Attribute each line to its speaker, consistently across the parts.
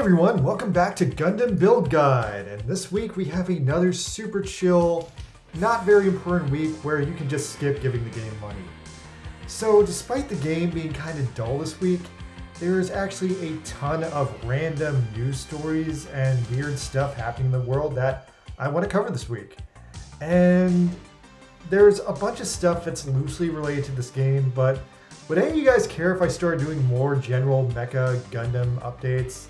Speaker 1: everyone, welcome back to Gundam Build Guide, and this week we have another super chill, not very important week where you can just skip giving the game money. So despite the game being kind of dull this week, there is actually a ton of random news stories and weird stuff happening in the world that I want to cover this week. And there's a bunch of stuff that's loosely related to this game, but would any of you guys care if I started doing more general Mecha Gundam updates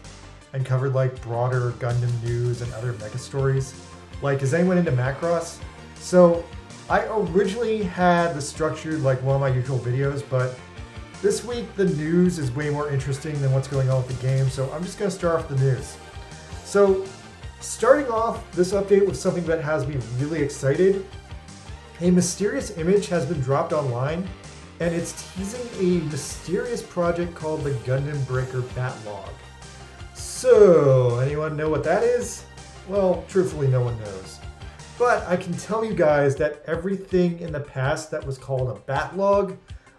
Speaker 1: and covered like broader Gundam news and other mecha stories? Like, is anyone into Macross? So I originally had this structured like one of my usual videos, but this week the news is way more interesting than what's going on with the game, so I'm just going to start off the news. So starting off this update with something that has me really excited. A mysterious image has been dropped online, and it's teasing a mysterious project called the Gundam Breaker Battlogue. So, anyone know what that is? Well, truthfully, no one knows. But I can tell you guys that everything in the past that was called a Battlogue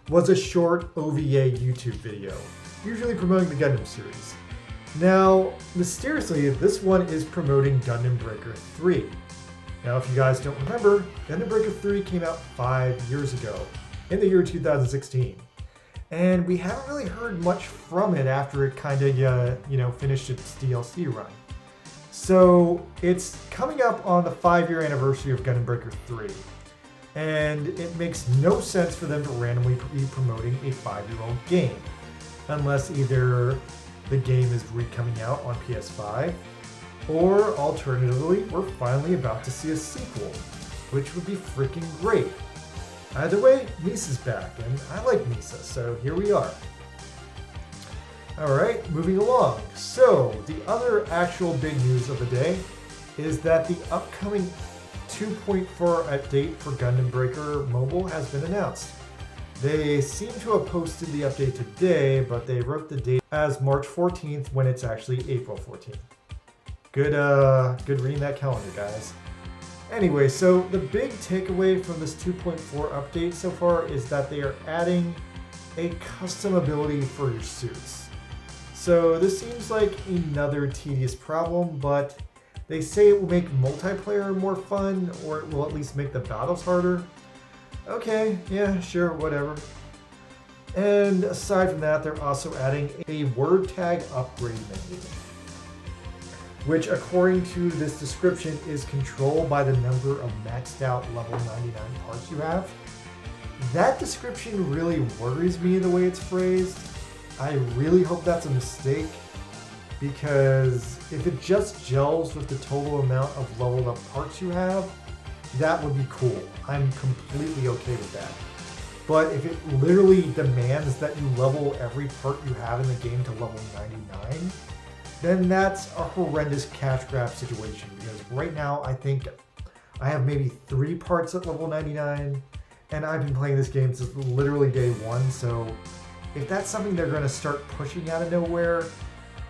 Speaker 1: was a short OVA YouTube video, usually promoting the Gundam series. Now, mysteriously, this one is promoting Gundam Breaker 3. Now, if you guys don't remember, Gundam Breaker 3 came out 5 years ago, in the year 2016. And we haven't really heard much from it after it kind of, finished its DLC run. So it's coming up on the 5-year anniversary of Gundam Breaker 3. And it makes no sense for them to randomly be promoting a 5-year-old game. Unless either the game is coming out on PS5, or alternatively, we're finally about to see a sequel, which would be freaking great. Either way, Misa's back, and I like Misa, so here we are. Alright, moving along. So, the other actual big news of the day is that the upcoming 2.4 update for Gundam Breaker Mobile has been announced. They seem to have posted the update today, but they wrote the date as March 14th when it's actually April 14th. Good reading that calendar, guys. Anyway, so the big takeaway from this 2.4 update so far is that they are adding a custom ability for your suits. So this seems like another tedious problem, but they say it will make multiplayer more fun, or it will at least make the battles harder. Okay, yeah, sure, whatever. And aside from that, they're also adding a word tag upgrade menu, which according to this description is controlled by the number of maxed out level 99 parts you have. That description really worries me the way it's phrased. I really hope that's a mistake, because if it just gels with the total amount of leveled up parts you have, that would be cool. I'm completely okay with that. But if it literally demands that you level every part you have in the game to level 99, then that's a horrendous cash grab situation, because right now I think I have maybe 3 parts at level 99, and I've been playing this game since literally day 1, so if that's something they're going to start pushing out of nowhere,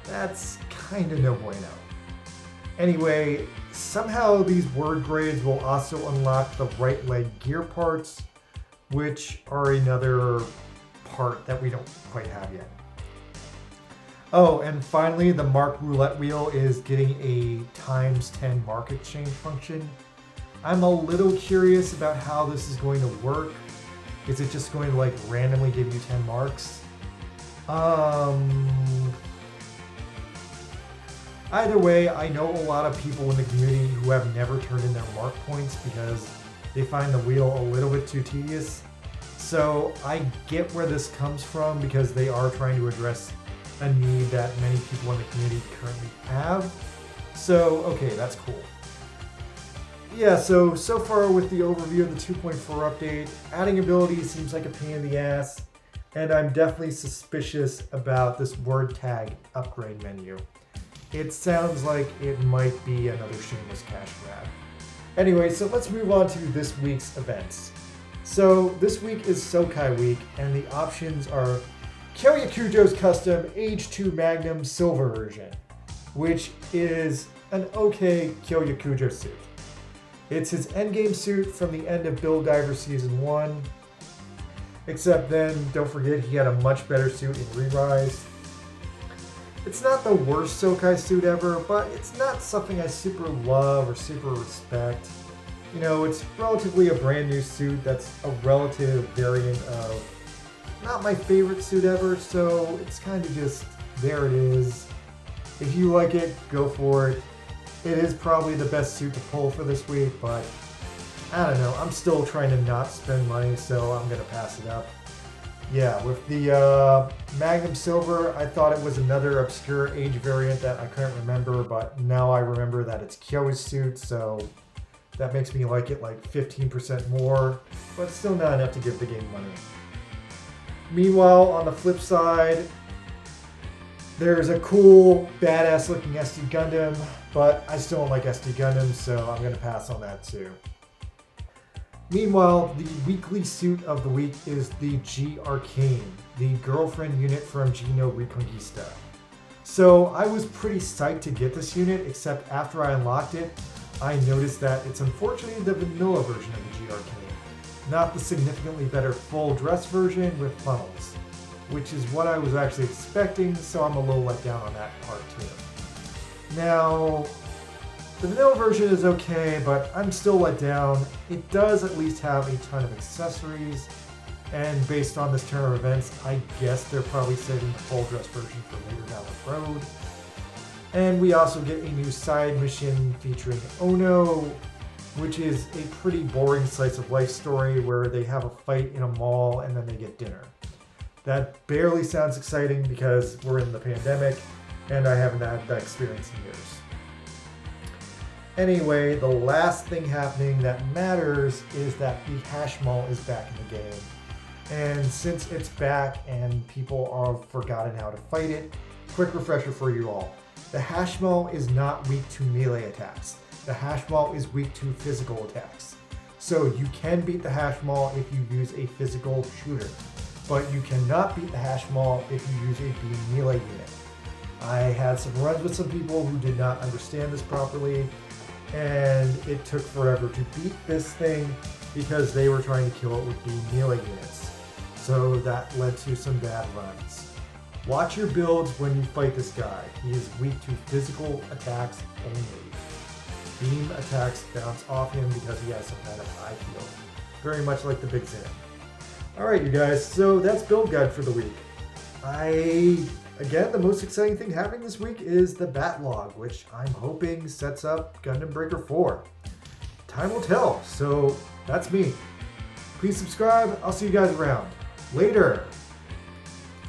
Speaker 1: that's kind of no bueno. Anyway, somehow these word grades will also unlock the right leg gear parts, which are another part that we don't quite have yet. Oh, and finally, the Mark Roulette Wheel is getting a ×10 mark exchange function. I'm a little curious about how this is going to work. Is it just going to like randomly give you 10 marks? Either way, I know a lot of people in the community who have never turned in their mark points because they find the wheel a little bit too tedious. So I get where this comes from, because they are trying to address a need that many people in the community currently have. So, okay, that's cool. Yeah, so far with the overview of the 2.4 update, adding abilities seems like a pain in the ass, and I'm definitely suspicious about this word tag upgrade menu. It sounds like it might be another shameless cash grab. Anyway, so let's move on to this week's events. So this week is Sokai week, and the options are Kyoyakujo's custom Age 2 Magnum Silver version, which is an okay Kyoyakujo suit. It's his endgame suit from the end of Build Diver Season 1, except then, don't forget, he had a much better suit in Re-Rise. It's not the worst Sokai suit ever, but it's not something I super love or super respect. You know, it's relatively a brand new suit that's a relative variant of not my favorite suit ever, so it's kind of just, there it is. If you like it, go for it. It is probably the best suit to pull for this week, but I don't know. I'm still trying to not spend money, so I'm going to pass it up. Yeah, with the Magnum Silver, I thought it was another obscure age variant that I couldn't remember, but now I remember that it's Kyo's suit, so that makes me like it like 15% more, but still not enough to give the game money. Meanwhile, on the flip side, there's a cool, badass looking SD Gundam, but I still don't like SD Gundam, so I'm going to pass on that too. Meanwhile, the weekly suit of the week is the G Arcane, the girlfriend unit from Gino Reconquista. So I was pretty psyched to get this unit, except after I unlocked it, I noticed that it's unfortunately the vanilla version of the G Arcane, not the significantly better full dress version with funnels, which is what I was actually expecting, so I'm a little let down on that part too. Now, the vanilla version is okay, but I'm still let down. It does at least have a ton of accessories, and based on this turn of events, I guess they're probably saving the full dress version for later down the road. And we also get a new side mission featuring Ono, which is a pretty boring slice of life story where they have a fight in a mall and then they get dinner. That barely sounds exciting because we're in the pandemic and I haven't had that experience in years. Anyway, the last thing happening that matters is that the Hash Mall is back in the game. And since it's back and people have forgotten how to fight it, quick refresher for you all. The Hash Mall is not weak to melee attacks. The Hash Mall is weak to physical attacks. So you can beat the Hash Mall if you use a physical shooter, but you cannot beat the Hash Mall if you use a beam melee unit. I had some runs with some people who did not understand this properly, and it took forever to beat this thing because they were trying to kill it with beam melee units. So that led to some bad runs. Watch your builds when you fight this guy. He is weak to physical attacks only. Beam attacks bounce off him because he has some kind of high field. Very much like the Big Zan. Alright you guys, so that's build guide for the week. Again, the most exciting thing happening this week is the Battlogue, which I'm hoping sets up Gundam Breaker 4. Time will tell, so that's me. Please subscribe, I'll see you guys around. Later!